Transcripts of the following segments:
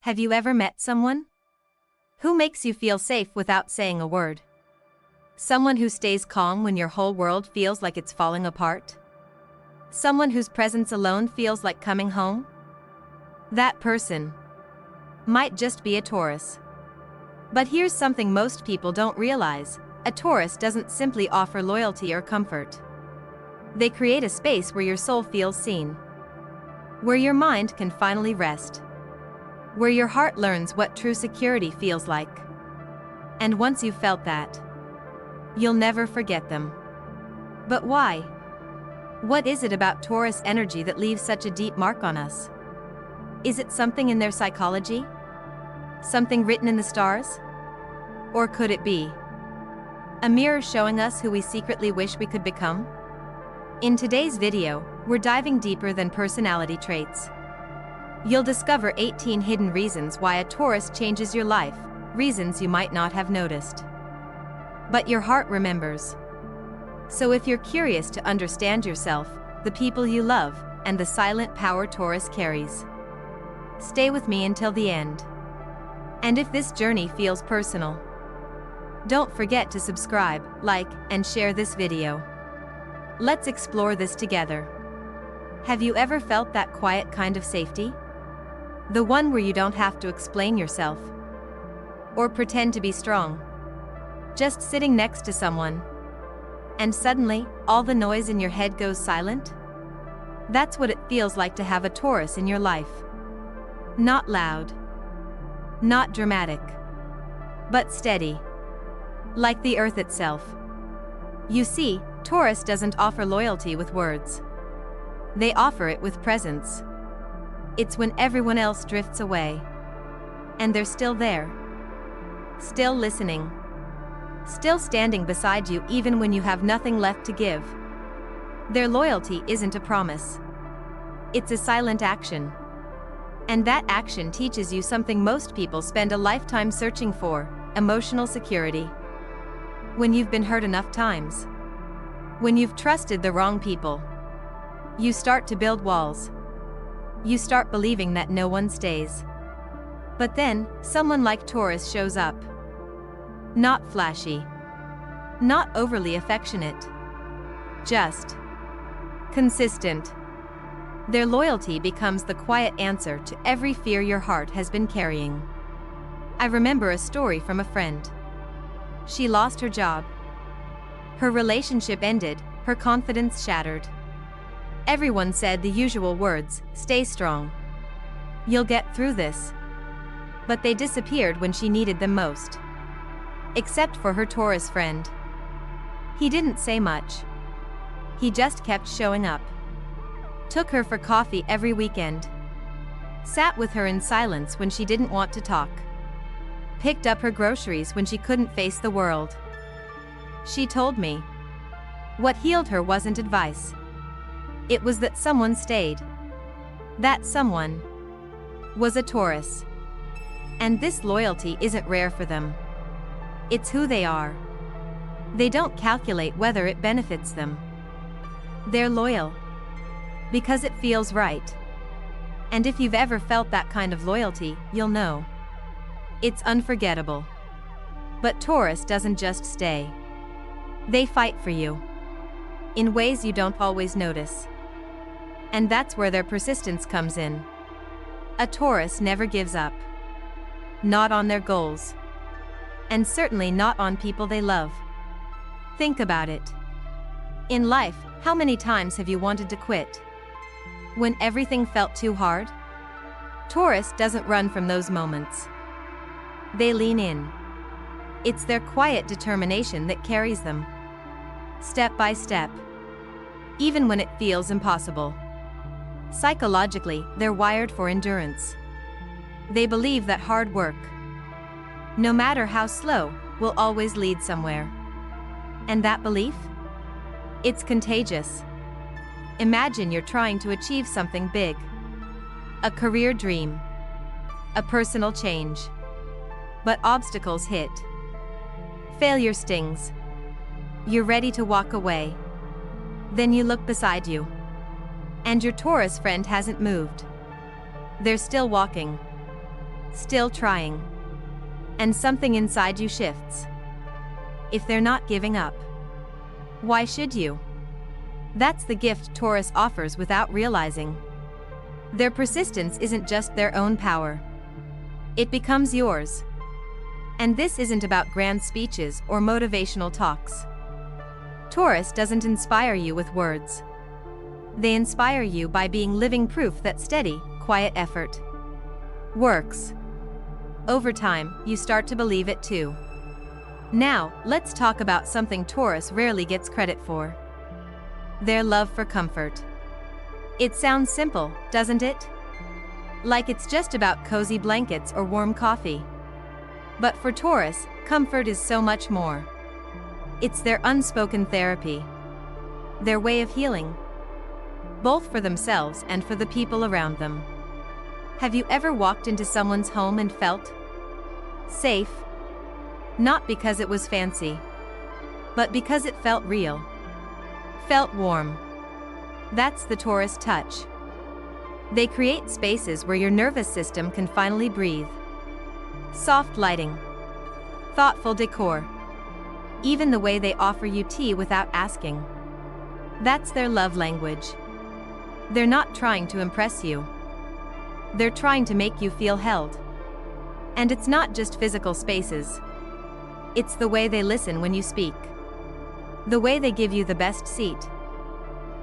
Have you ever met someone who makes you feel safe without saying a word? Someone who stays calm when your whole world feels like it's falling apart? Someone whose presence alone feels like coming home? That person might just be a Taurus. But here's something most people don't realize: a Taurus doesn't simply offer loyalty or comfort. They create a space where your soul feels seen, where your mind can finally rest, where your heart learns what true security feels like. And once you've felt that, you'll never forget them. But why? What is it about Taurus energy that leaves such a deep mark on us? Is it something in their psychology? Something written in the stars? Or could it be a mirror showing us who we secretly wish we could become? In today's video, we're diving deeper than personality traits. You'll discover 18 hidden reasons why a Taurus changes your life, reasons you might not have noticed, but your heart remembers. So if you're curious to understand yourself, the people you love, and the silent power Taurus carries, stay with me until the end. And if this journey feels personal, don't forget to subscribe, like, and share this video. Let's explore this together. Have you ever felt that quiet kind of safety? The one where you don't have to explain yourself or pretend to be strong. Just sitting next to someone, and suddenly, all the noise in your head goes silent? That's what it feels like to have a Taurus in your life. Not loud, not dramatic, but steady, like the earth itself. You see, Taurus doesn't offer loyalty with words. They offer it with presence. It's when everyone else drifts away, and they're still there, still listening, still standing beside you even when you have nothing left to give. Their loyalty isn't a promise. It's a silent action. And that action teaches you something most people spend a lifetime searching for: emotional security. When you've been hurt enough times, when you've trusted the wrong people, you start to build walls. You start believing that no one stays. But then, someone like Taurus shows up. Not flashy, not overly affectionate, just consistent. Their loyalty becomes the quiet answer to every fear your heart has been carrying. I remember a story from a friend. She lost her job. Her relationship ended, her confidence shattered. Everyone said the usual words: stay strong, you'll get through this. But they disappeared when she needed them most. Except for her Taurus friend. He didn't say much. He just kept showing up. Took her for coffee every weekend. Sat with her in silence when she didn't want to talk. Picked up her groceries when she couldn't face the world. She told me, what healed her wasn't advice. It was that someone stayed. That someone was a Taurus. And this loyalty isn't rare for them. It's who they are. They don't calculate whether it benefits them. They're loyal because it feels right. And if you've ever felt that kind of loyalty, you'll know it's unforgettable. But Taurus doesn't just stay. They fight for you in ways you don't always notice. And that's where their persistence comes in. A Taurus never gives up. Not on their goals. And certainly not on people they love. Think about it. In life, how many times have you wanted to quit when everything felt too hard? Taurus doesn't run from those moments. They lean in. It's their quiet determination that carries them, step by step, even when it feels impossible. Psychologically, they're wired for endurance. They believe that hard work, no matter how slow, will always lead somewhere. And that belief? It's contagious. Imagine you're trying to achieve something big. A career dream. A personal change. But obstacles hit. Failure stings. You're ready to walk away. Then you look beside you. And your Taurus friend hasn't moved. They're still walking. still trying. And something inside you shifts. If they're not giving up, why should you? That's the gift Taurus offers without realizing. Their persistence isn't just their own power. It becomes yours. And this isn't about grand speeches or motivational talks. Taurus doesn't inspire you with words. They inspire you by being living proof that steady, quiet effort works. Over time, you start to believe it too. Now, let's talk about something Taurus rarely gets credit for. Their love for comfort. It sounds simple, doesn't it? Like it's just about cozy blankets or warm coffee. But for Taurus, comfort is so much more. It's their unspoken therapy. Their way of healing. Both for themselves and for the people around them. Have you ever walked into someone's home and felt safe? Not because it was fancy, but because it felt real. Felt warm. That's the Taurus touch. They create spaces where your nervous system can finally breathe. Soft lighting. Thoughtful decor. Even the way they offer you tea without asking. That's their love language. They're not trying to impress you. They're trying to make you feel held. And it's not just physical spaces. It's the way they listen when you speak. The way they give you the best seat.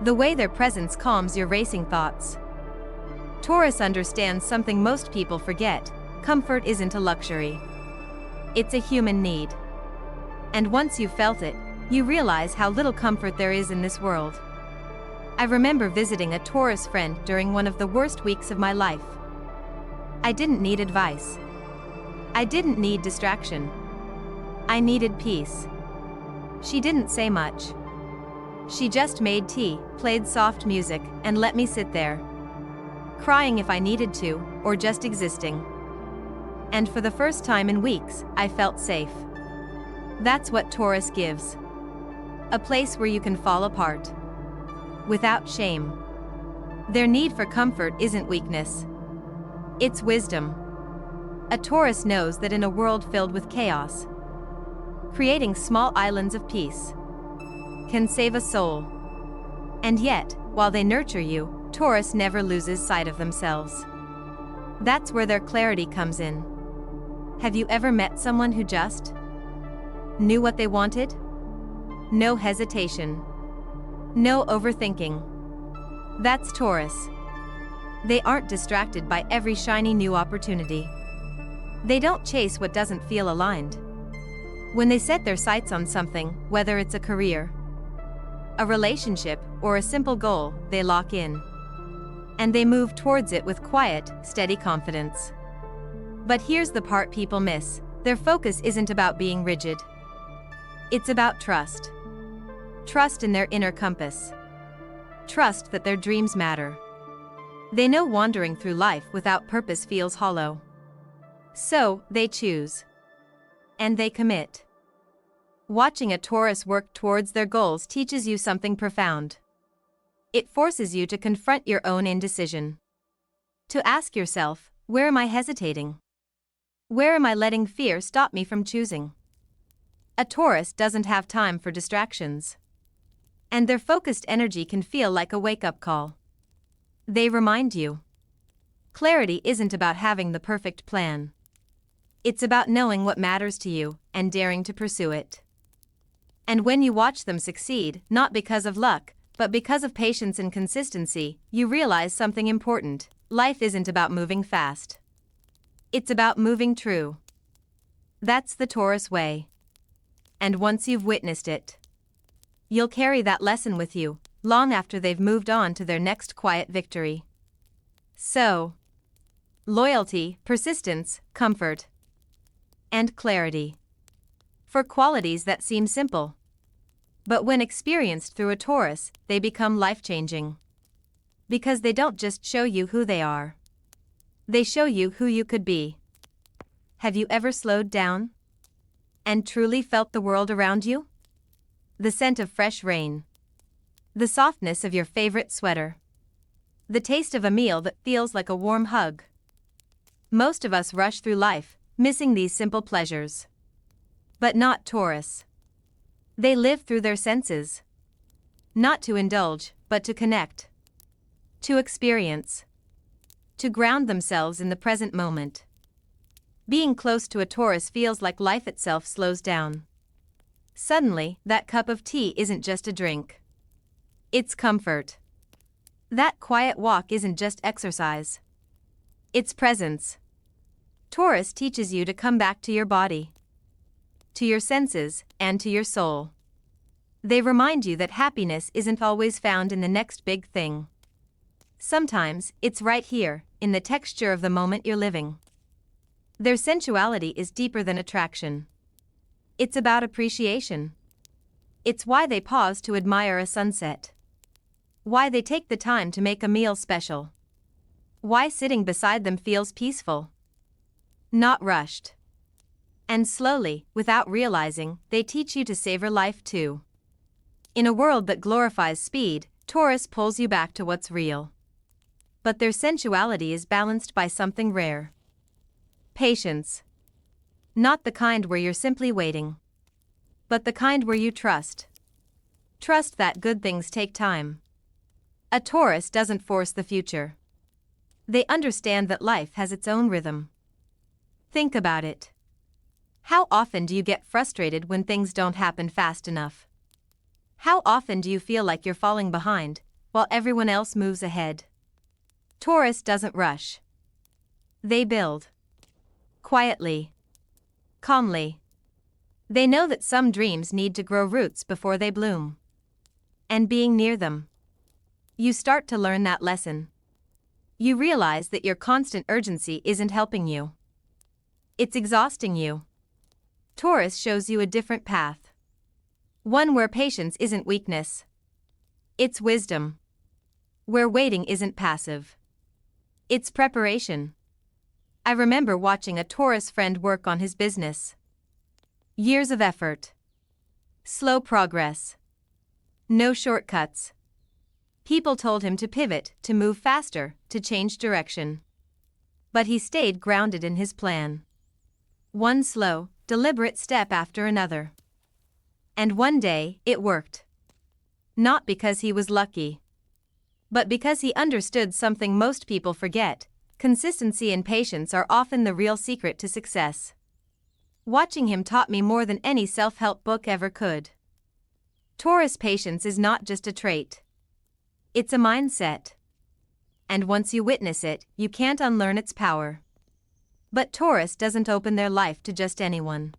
The way their presence calms your racing thoughts. Taurus understands something most people forget: comfort isn't a luxury. It's a human need. And once you've felt it, you realize how little comfort there is in this world. I remember visiting a Taurus friend during one of the worst weeks of my life. I didn't need advice. I didn't need distraction. I needed peace. She didn't say much. She just made tea, played soft music, and let me sit there, crying if I needed to, or just existing. And for the first time in weeks, I felt safe. That's what Taurus gives. A place where you can fall apart. Without shame. Their need for comfort isn't weakness. It's wisdom. A Taurus knows that in a world filled with chaos, creating small islands of peace can save a soul. And yet, while they nurture you, Taurus never loses sight of themselves. That's where their clarity comes in. Have you ever met someone who just knew what they wanted? No hesitation. No overthinking. That's Taurus. They aren't distracted by every shiny new opportunity. They don't chase what doesn't feel aligned. When they set their sights on something, whether it's a career, a relationship, or a simple goal, they lock in. And they move towards it with quiet, steady confidence. But here's the part people miss: their focus isn't about being rigid. It's about trust. Trust in their inner compass. Trust that their dreams matter. They know wandering through life without purpose feels hollow. So, they choose. And they commit. Watching a Taurus work towards their goals teaches you something profound. It forces you to confront your own indecision. To ask yourself, where am I hesitating? Where am I letting fear stop me from choosing? A Taurus doesn't have time for distractions. And their focused energy can feel like a wake-up call. They remind you. Clarity isn't about having the perfect plan. It's about knowing what matters to you and daring to pursue it. And when you watch them succeed, not because of luck, but because of patience and consistency, you realize something important. Life isn't about moving fast. It's about moving true. That's the Taurus way. And once you've witnessed it, you'll carry that lesson with you, long after they've moved on to their next quiet victory. So, loyalty, persistence, comfort, and clarity. For qualities that seem simple. But when experienced through a Taurus, they become life-changing. Because they don't just show you who they are. They show you who you could be. Have you ever slowed down and truly felt the world around you? The scent of fresh rain. The softness of your favorite sweater. The taste of a meal that feels like a warm hug. Most of us rush through life, missing these simple pleasures. But not Taurus. They live through their senses. Not to indulge, but to connect. To experience. To ground themselves in the present moment. Being close to a Taurus feels like life itself slows down. Suddenly, that cup of tea isn't just a drink. It's comfort. That quiet walk isn't just exercise. It's presence. Taurus teaches you to come back to your body, to your senses, and to your soul. They remind you that happiness isn't always found in the next big thing. Sometimes, it's right here, in the texture of the moment you're living. Their sensuality is deeper than attraction. It's about appreciation. It's why they pause to admire a sunset. Why they take the time to make a meal special. Why sitting beside them feels peaceful. Not rushed. And slowly, without realizing, they teach you to savor life too. In a world that glorifies speed, Taurus pulls you back to what's real. But their sensuality is balanced by something rare. Patience. Not the kind where you're simply waiting. But the kind where you trust. Trust that good things take time. A Taurus doesn't force the future. They understand that life has its own rhythm. Think about it. How often do you get frustrated when things don't happen fast enough? How often do you feel like you're falling behind, while everyone else moves ahead? Taurus doesn't rush. They build. Quietly. Calmly. They know that some dreams need to grow roots before they bloom. And being near them, you start to learn that lesson. You realize that your constant urgency isn't helping you. It's exhausting you. Taurus shows you a different path. One where patience isn't weakness. It's wisdom. Where waiting isn't passive. It's preparation. I remember watching a Taurus friend work on his business. Years of effort. Slow progress. No shortcuts. People told him to pivot, to move faster, to change direction. But he stayed grounded in his plan. One slow, deliberate step after another. And one day, it worked. Not because he was lucky, but because he understood something most people forget: consistency and patience are often the real secret to success. Watching him taught me more than any self-help book ever could. Taurus patience is not just a trait. It's a mindset. And once you witness it, you can't unlearn its power. But Taurus doesn't open their life to just anyone.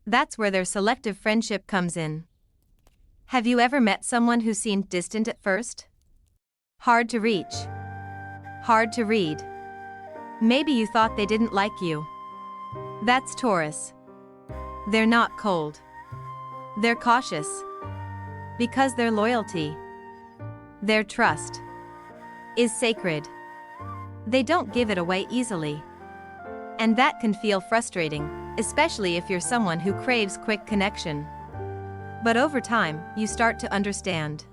That's where their selective friendship comes in. Have you ever met someone who seemed distant at first? Hard to reach. Hard to read. Maybe you thought they didn't like you. That's Taurus. They're not cold. They're cautious. Because their loyalty, their trust, is sacred. They don't give it away easily. And that can feel frustrating, especially if you're someone who craves quick connection. But over time, you start to understand.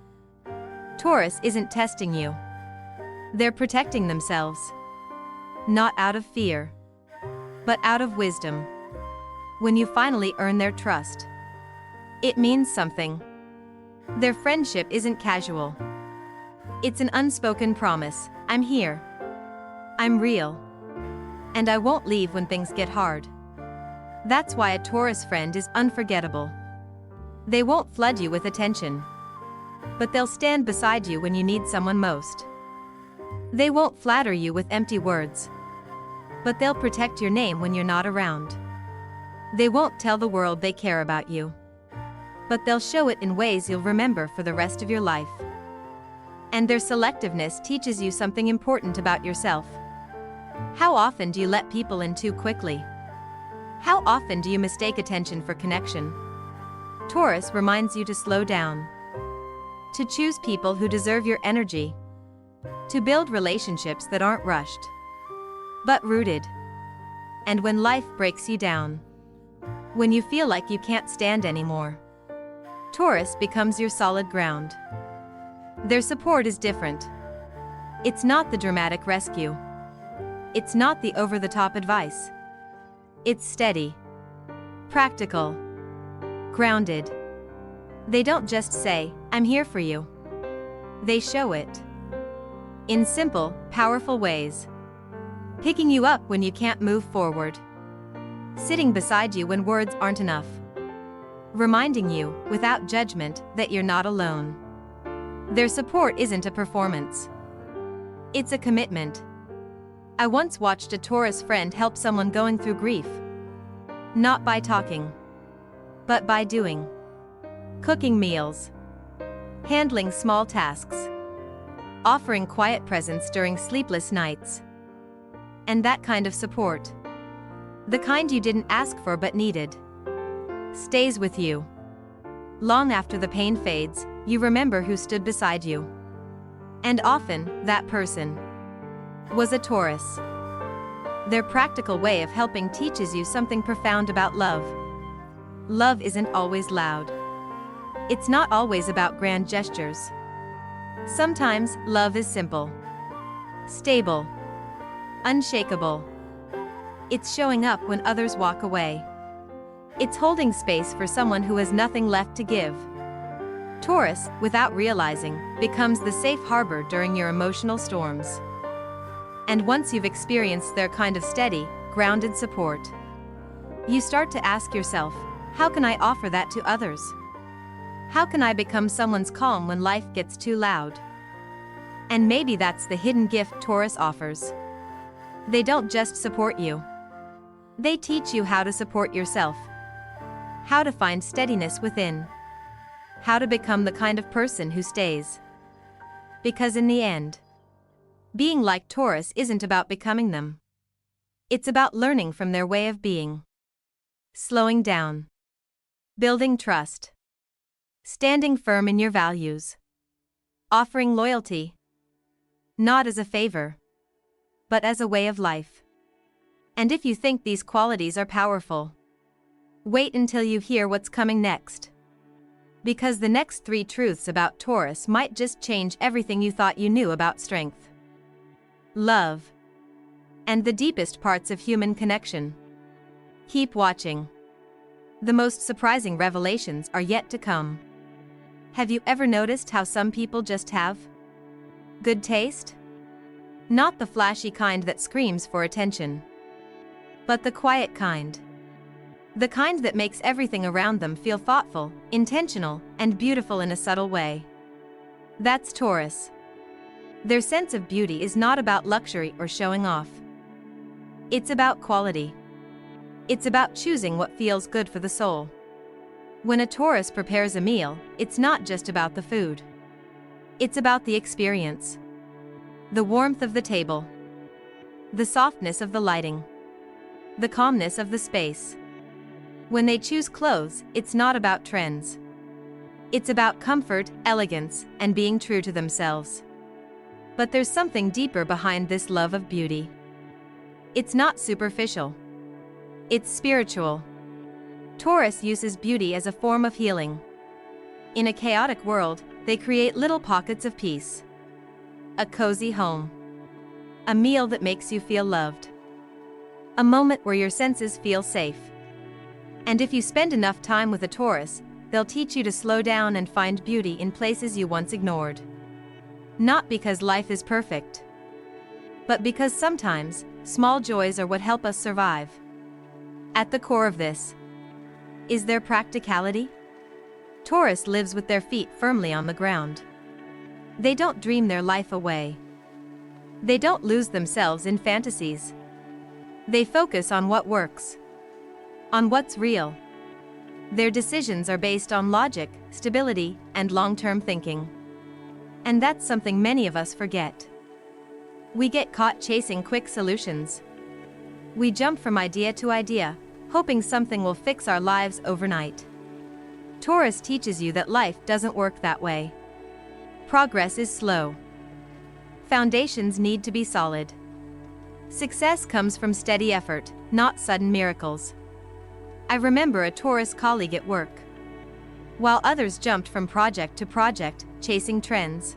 Taurus isn't testing you. They're protecting themselves. Not out of fear, but out of wisdom. When you finally earn their trust, it means something. Their friendship isn't casual. It's an unspoken promise: I'm here. I'm real. And I won't leave when things get hard. That's why a Taurus friend is unforgettable. They won't flood you with attention, but they'll stand beside you when you need someone most. They won't flatter you with empty words, but they'll protect your name when you're not around. They won't tell the world they care about you, but they'll show it in ways you'll remember for the rest of your life. And their selectiveness teaches you something important about yourself. How often do you let people in too quickly? How often do you mistake attention for connection? Taurus reminds you to slow down. To choose people who deserve your energy. To build relationships that aren't rushed, but rooted. And when life breaks you down, when you feel like you can't stand anymore, Taurus becomes your solid ground. Their support is different. It's not the dramatic rescue. It's not the over-the-top advice. It's steady, practical, grounded. They don't just say, "I'm here for you." They show it. In simple, powerful ways. Picking you up when you can't move forward. Sitting beside you when words aren't enough. Reminding you, without judgment, that you're not alone. Their support isn't a performance. It's a commitment. I once watched a Taurus friend help someone going through grief. Not by talking, but by doing. Cooking meals. Handling small tasks. Offering quiet presence during sleepless nights. And that kind of support, the kind you didn't ask for but needed, stays with you. Long after the pain fades, you remember who stood beside you. And often, that person was a Taurus. Their practical way of helping teaches you something profound about love. Love isn't always loud. It's not always about grand gestures. Sometimes, love is simple, stable, unshakable. It's showing up when others walk away. It's holding space for someone who has nothing left to give. Taurus, without realizing, becomes the safe harbor during your emotional storms. And once you've experienced their kind of steady, grounded support, you start to ask yourself, how can I offer that to others? How can I become someone's calm when life gets too loud? And maybe that's the hidden gift Taurus offers. They don't just support you. They teach you how to support yourself. How to find steadiness within. How to become the kind of person who stays. Because in the end, being like Taurus isn't about becoming them. It's about learning from their way of being. Slowing down. Building trust. Standing firm in your values. Offering loyalty. Not as a favor, but as a way of life. And if you think these qualities are powerful, wait until you hear what's coming next. Because the next 3 truths about Taurus might just change everything you thought you knew about strength, love, and the deepest parts of human connection. Keep watching. The most surprising revelations are yet to come. Have you ever noticed how some people just have good taste? Not the flashy kind that screams for attention, but the quiet kind. The kind that makes everything around them feel thoughtful, intentional, and beautiful in a subtle way. That's Taurus. Their sense of beauty is not about luxury or showing off. It's about quality. It's about choosing what feels good for the soul. When a Taurus prepares a meal, it's not just about the food. It's about the experience. The warmth of the table. The softness of the lighting. The calmness of the space. When they choose clothes, it's not about trends. It's about comfort, elegance, and being true to themselves. But there's something deeper behind this love of beauty. It's not superficial. It's spiritual. Taurus uses beauty as a form of healing. In a chaotic world, they create little pockets of peace. A cozy home. A meal that makes you feel loved. A moment where your senses feel safe. And if you spend enough time with a Taurus, they'll teach you to slow down and find beauty in places you once ignored. Not because life is perfect, but because sometimes, small joys are what help us survive. At the core of this, is their practicality? Taurus lives with their feet firmly on the ground. They don't dream their life away. They don't lose themselves in fantasies. They focus on what works. On what's real. Their decisions are based on logic, stability, and long-term thinking. And that's something many of us forget. We get caught chasing quick solutions. We jump from idea to idea, hoping something will fix our lives overnight. Taurus teaches you that life doesn't work that way. Progress is slow. Foundations need to be solid. Success comes from steady effort, not sudden miracles. I remember a Taurus colleague at work. While others jumped from project to project, chasing trends,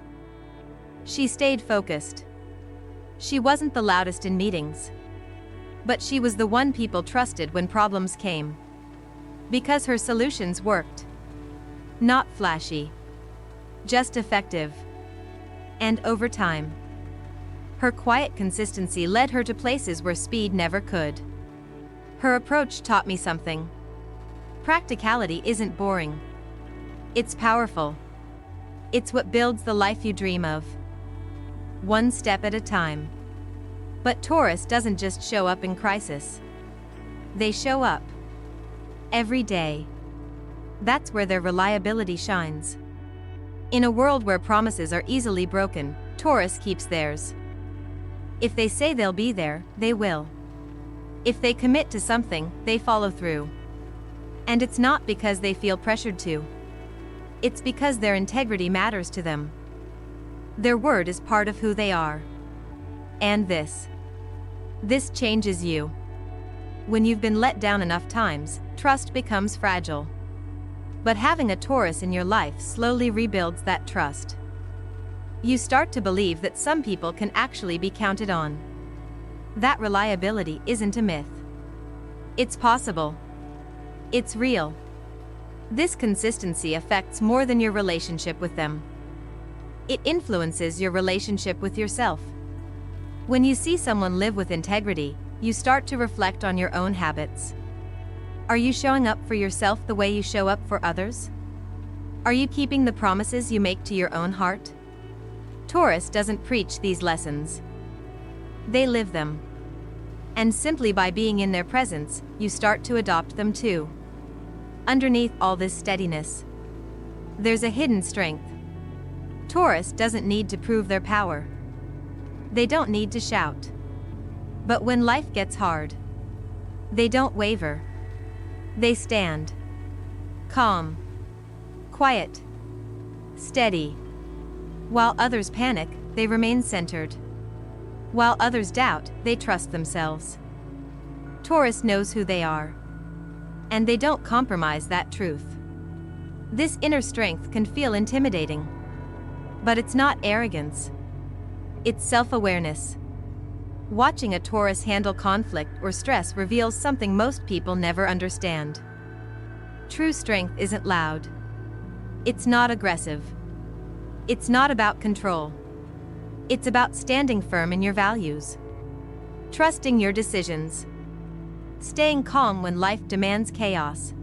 she stayed focused. She wasn't the loudest in meetings. But she was the one people trusted when problems came. Because her solutions worked. Not flashy. Just effective. And over time, her quiet consistency led her to places where speed never could. Her approach taught me something. Practicality isn't boring. It's powerful. It's what builds the life you dream of. One step at a time. But Taurus doesn't just show up in crisis. They show up every day. That's where their reliability shines. In a world where promises are easily broken, Taurus keeps theirs. If they say they'll be there, they will. If they commit to something, they follow through. And it's not because they feel pressured to. It's because their integrity matters to them. Their word is part of who they are. And this changes you. When you've been let down enough times, trust becomes fragile. But having a Taurus in your life slowly rebuilds that trust. You start to believe that some people can actually be counted on. That reliability isn't a myth. It's possible. It's real. This consistency affects more than your relationship with them. It influences your relationship with yourself. When you see someone live with integrity, you start to reflect on your own habits. Are you showing up for yourself the way you show up for others? Are you keeping the promises you make to your own heart? Taurus doesn't preach these lessons. They live them. And simply by being in their presence, you start to adopt them too. Underneath all this steadiness, there's a hidden strength. Taurus doesn't need to prove their power. They don't need to shout. But when life gets hard, they don't waver. They stand. Calm. Quiet. Steady. While others panic, they remain centered. While others doubt, they trust themselves. Taurus knows who they are. And they don't compromise that truth. This inner strength can feel intimidating. But it's not arrogance. It's self-awareness. Watching a Taurus handle conflict or stress reveals something most people never understand. True strength isn't loud. It's not aggressive. It's not about control. It's about standing firm in your values. Trusting your decisions. Staying calm when life demands chaos.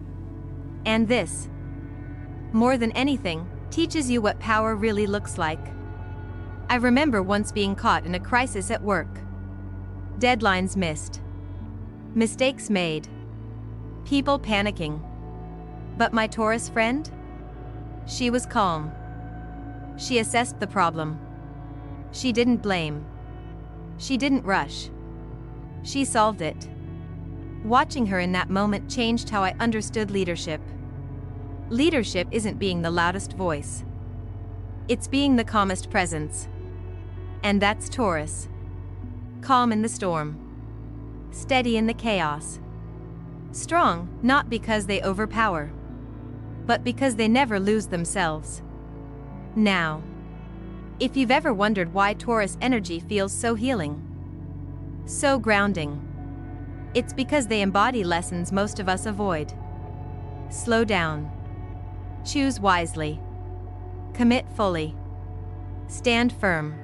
And this, more than anything, teaches you what power really looks like. I remember once being caught in a crisis at work. Deadlines missed. Mistakes made. People panicking. But my Taurus friend? She was calm. She assessed the problem. She didn't blame. She didn't rush. She solved it. Watching her in that moment changed how I understood leadership. Leadership isn't being the loudest voice. It's being the calmest presence. And that's Taurus. Calm in the storm. Steady in the chaos. Strong, not because they overpower, but because they never lose themselves. Now, if you've ever wondered why Taurus energy feels so healing, so grounding, it's because they embody lessons most of us avoid. Slow down. Choose wisely. Commit fully. Stand firm.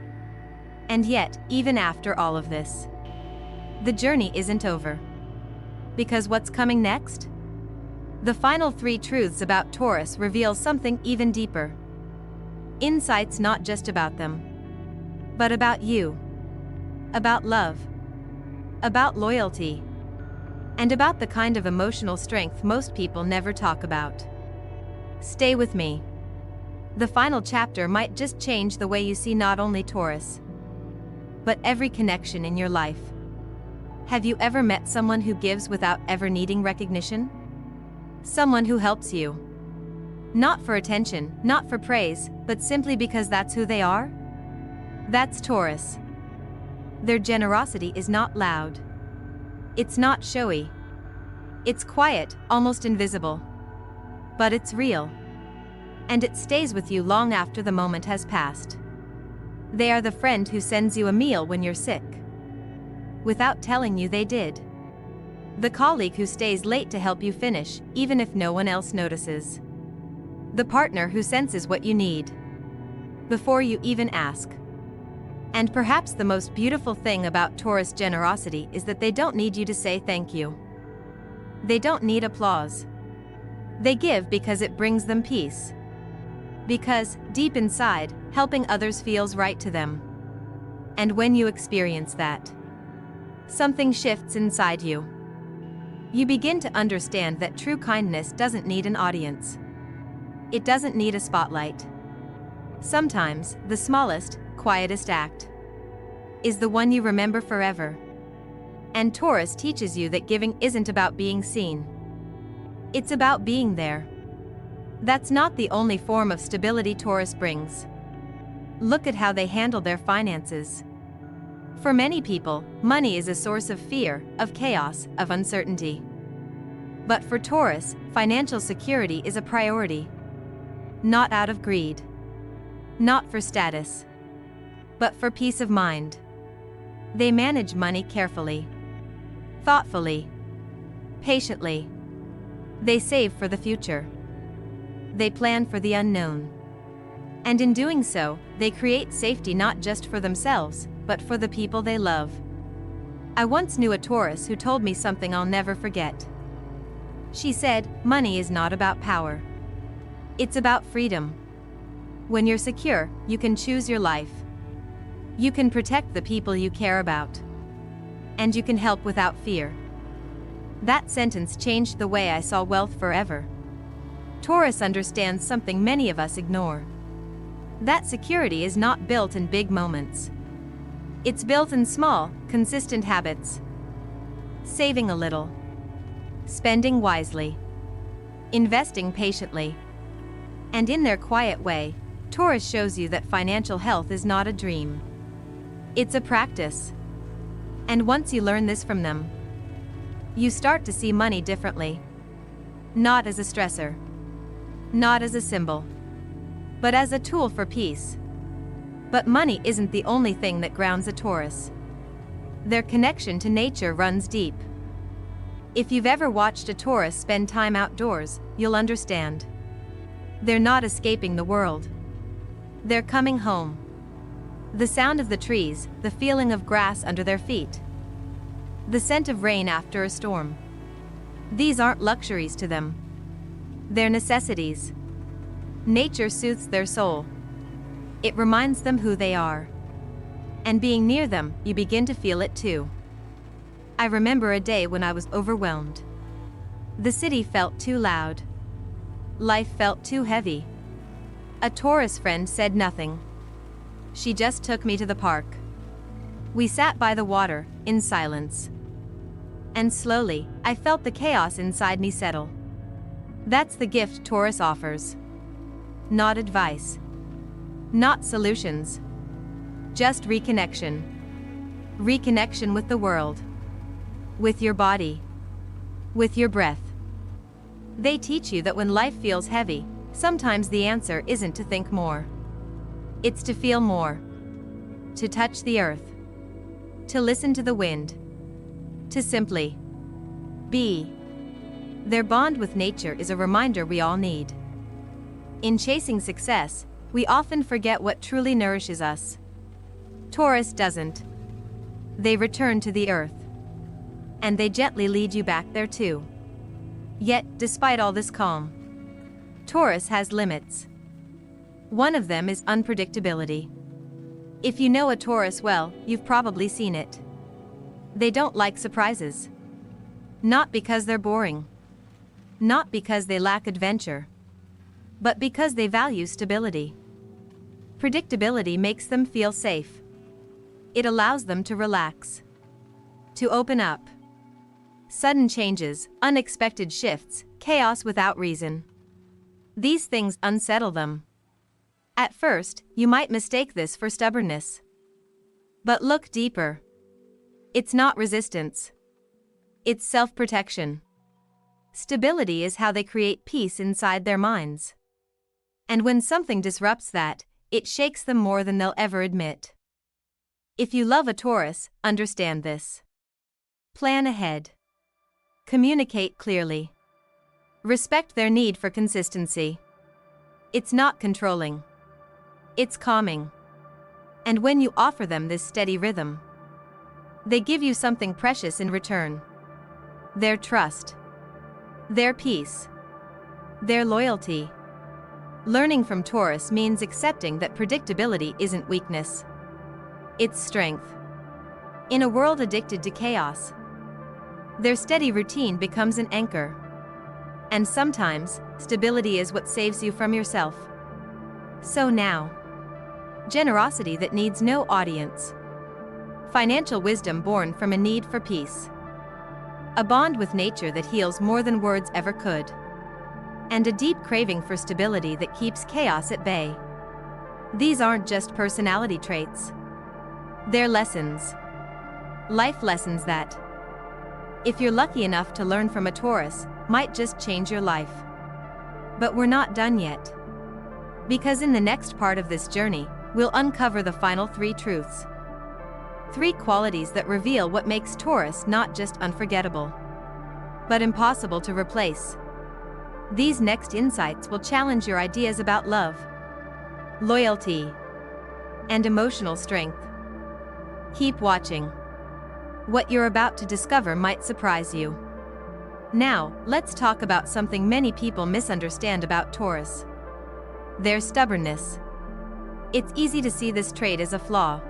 And yet, even after all of this, the journey isn't over. Because what's coming next? The final 3 truths about Taurus reveal something even deeper. Insights not just about them, but about you. About love. About loyalty. And about the kind of emotional strength most people never talk about. Stay with me. The final chapter might just change the way you see not only Taurus, but every connection in your life. Have you ever met someone who gives without ever needing recognition? Someone who helps you. Not for attention, not for praise, but simply because that's who they are? That's Taurus. Their generosity is not loud. It's not showy. It's quiet, almost invisible. But it's real. And it stays with you long after the moment has passed. They are the friend who sends you a meal when you're sick, without telling you they did. The colleague who stays late to help you finish, even if no one else notices. The partner who senses what you need, before you even ask. And perhaps the most beautiful thing about Taurus generosity is that they don't need you to say thank you. They don't need applause. They give because it brings them peace. Because, deep inside, helping others feels right to them. And when you experience that, something shifts inside you. You begin to understand that true kindness doesn't need an audience. It doesn't need a spotlight. Sometimes, the smallest, quietest act is the one you remember forever. And Taurus teaches you that giving isn't about being seen. It's about being there. That's not the only form of stability Taurus brings. Look at how they handle their finances. For many people, money is a source of fear, of chaos, of uncertainty. But for Taurus, financial security is a priority. Not out of greed. Not for status. But for peace of mind. They manage money carefully. Thoughtfully. Patiently. They save for the future. They plan for the unknown. And in doing so, they create safety not just for themselves, but for the people they love. I once knew a Taurus who told me something I'll never forget. She said, "Money is not about power. It's about freedom. When you're secure, you can choose your life. You can protect the people you care about. And you can help without fear." That sentence changed the way I saw wealth forever. Taurus understands something many of us ignore. That security is not built in big moments. It's built in small, consistent habits. Saving a little. Spending wisely. Investing patiently. And in their quiet way, Taurus shows you that financial health is not a dream. It's a practice. And once you learn this from them, you start to see money differently. Not as a stressor. Not as a symbol. But as a tool for peace. But money isn't the only thing that grounds a Taurus. Their connection to nature runs deep. If you've ever watched a Taurus spend time outdoors, you'll understand. They're not escaping the world. They're coming home. The sound of the trees, the feeling of grass under their feet. The scent of rain after a storm. These aren't luxuries to them. They're necessities. Nature soothes their soul. It reminds them who they are. And being near them, you begin to feel it too. I remember a day when I was overwhelmed. The city felt too loud. Life felt too heavy. A Taurus friend said nothing. She just took me to the park. We sat by the water, in silence. And slowly, I felt the chaos inside me settle. That's the gift Taurus offers. Not advice. Not solutions. Just reconnection. Reconnection with the world. With your body. With your breath. They teach you that when life feels heavy, sometimes the answer isn't to think more. It's to feel more. To touch the earth. To listen to the wind. To simply be. Their bond with nature is a reminder we all need. In chasing success, we often forget what truly nourishes us. Taurus doesn't. They return to the earth. And they gently lead you back there too. Yet, despite all this calm, Taurus has limits. One of them is unpredictability. If you know a Taurus well, you've probably seen it. They don't like surprises. Not because they're boring. Not because they lack adventure. But because they value stability. Predictability makes them feel safe. It allows them to relax. To open up. Sudden changes, unexpected shifts, chaos without reason. These things unsettle them. At first, you might mistake this for stubbornness. But look deeper. It's not resistance. It's self-protection. Stability is how they create peace inside their minds. And when something disrupts that, it shakes them more than they'll ever admit. If you love a Taurus, understand this. Plan ahead. Communicate clearly. Respect their need for consistency. It's not controlling. It's calming. And when you offer them this steady rhythm, they give you something precious in return. Their trust. Their peace. Their loyalty. Learning from Taurus means accepting that predictability isn't weakness. It's strength. In a world addicted to chaos, their steady routine becomes an anchor. And sometimes, stability is what saves you from yourself. So now, generosity that needs no audience. Financial wisdom born from a need for peace. A bond with nature that heals more than words ever could. And a deep craving for stability that keeps chaos at bay. These aren't just personality traits. They're lessons. Life lessons that, if you're lucky enough to learn from a Taurus, might just change your life. But we're not done yet. Because in the next part of this journey, we'll uncover the final 3 truths. 3 qualities that reveal what makes Taurus not just unforgettable, but impossible to replace. These next insights will challenge your ideas about love, loyalty, and emotional strength. Keep watching. What you're about to discover might surprise you. Now, let's talk about something many people misunderstand about Taurus. Their stubbornness. It's easy to see this trait as a flaw.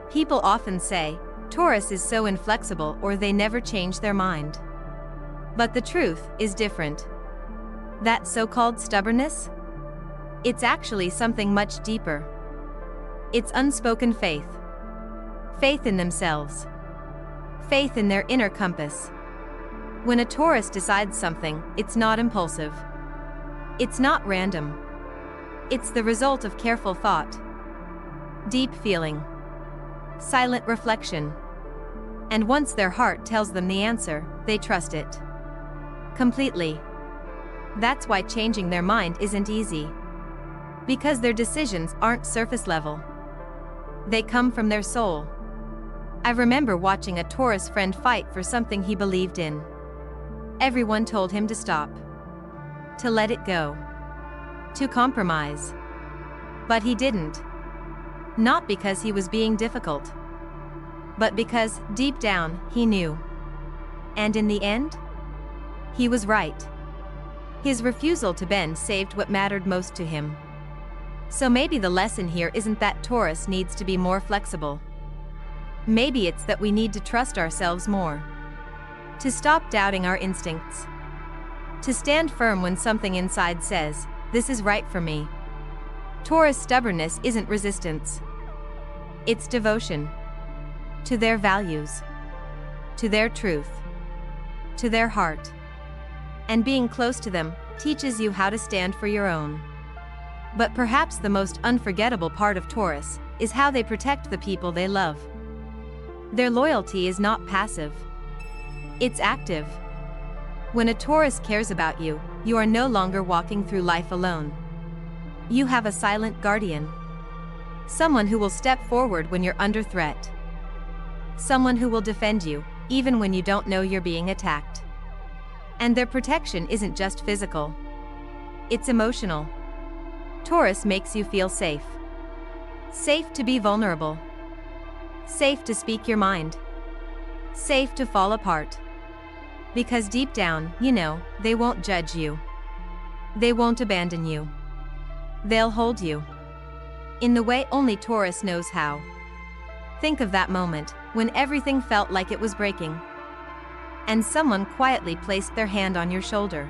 People often say, Taurus is so inflexible or they never change their mind. But the truth is different. That so-called stubbornness? It's actually something much deeper. It's unspoken faith. Faith in themselves. Faith in their inner compass. When a Taurus decides something, it's not impulsive. It's not random. It's the result of careful thought, deep feeling, silent reflection. And once their heart tells them the answer, they trust it completely. That's why changing their mind isn't easy. Because their decisions aren't surface level. They come from their soul. I remember watching a Taurus friend fight for something he believed in. Everyone told him to stop, to let it go, to compromise. But he didn't. Not because he was being difficult, but because, deep down, he knew. And in the end, he was right. His refusal to bend saved what mattered most to him. So maybe the lesson here isn't that Taurus needs to be more flexible. Maybe it's that we need to trust ourselves more. To stop doubting our instincts. To stand firm when something inside says, this is right for me. Taurus stubbornness isn't resistance. It's devotion. To their values. To their truth. To their heart. And being close to them teaches you how to stand for your own. But perhaps the most unforgettable part of Taurus is how they protect the people they love. Their loyalty is not passive. It's active. When a Taurus cares about you, you are no longer walking through life alone. You have a silent guardian. Someone who will step forward when you're under threat. Someone who will defend you, even when you don't know you're being attacked. And their protection isn't just physical. It's emotional. Taurus makes you feel safe. Safe to be vulnerable. Safe to speak your mind. Safe to fall apart. Because deep down, you know, they won't judge you. They won't abandon you. They'll hold you. In the way only Taurus knows how. Think of that moment, when everything felt like it was breaking. And someone quietly placed their hand on your shoulder.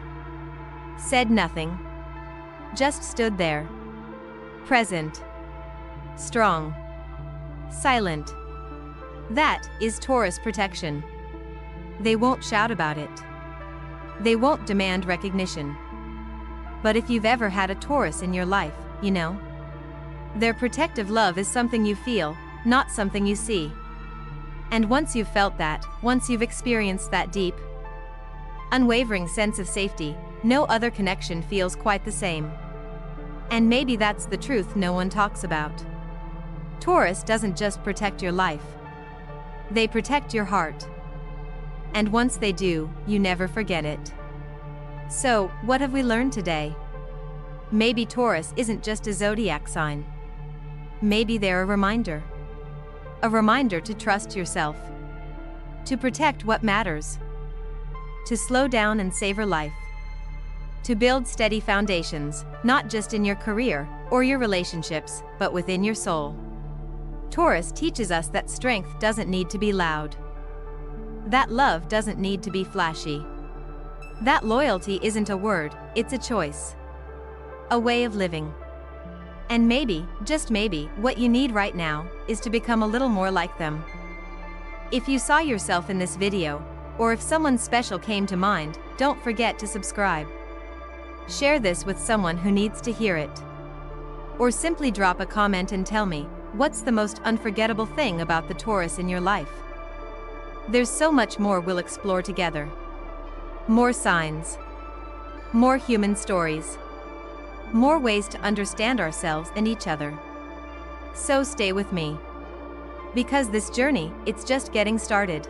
Said nothing. Just stood there. Present. Strong. Silent. That is Taurus protection. They won't shout about it. They won't demand recognition. But if you've ever had a Taurus in your life, you know, their protective love is something you feel, not something you see. And once you've felt that, once you've experienced that deep, unwavering sense of safety, no other connection feels quite the same. And maybe that's the truth no one talks about. Taurus doesn't just protect your life. They protect your heart. And once they do, you never forget it. So, what have we learned today? Maybe Taurus isn't just a zodiac sign. Maybe they're a reminder. A reminder to trust yourself. To protect what matters. To slow down and savor life. To build steady foundations, not just in your career or your relationships, but within your soul. Taurus teaches us that strength doesn't need to be loud. That love doesn't need to be flashy. That loyalty isn't a word, it's a choice. A way of living. And maybe, just maybe, what you need right now is to become a little more like them. If you saw yourself in this video, or if someone special came to mind, don't forget to subscribe. Share this with someone who needs to hear it. Or simply drop a comment and tell me, what's the most unforgettable thing about the Taurus in your life? There's so much more we'll explore together. More signs. More human stories. More ways to understand ourselves and each other. So stay with me. Because this journey, it's just getting started.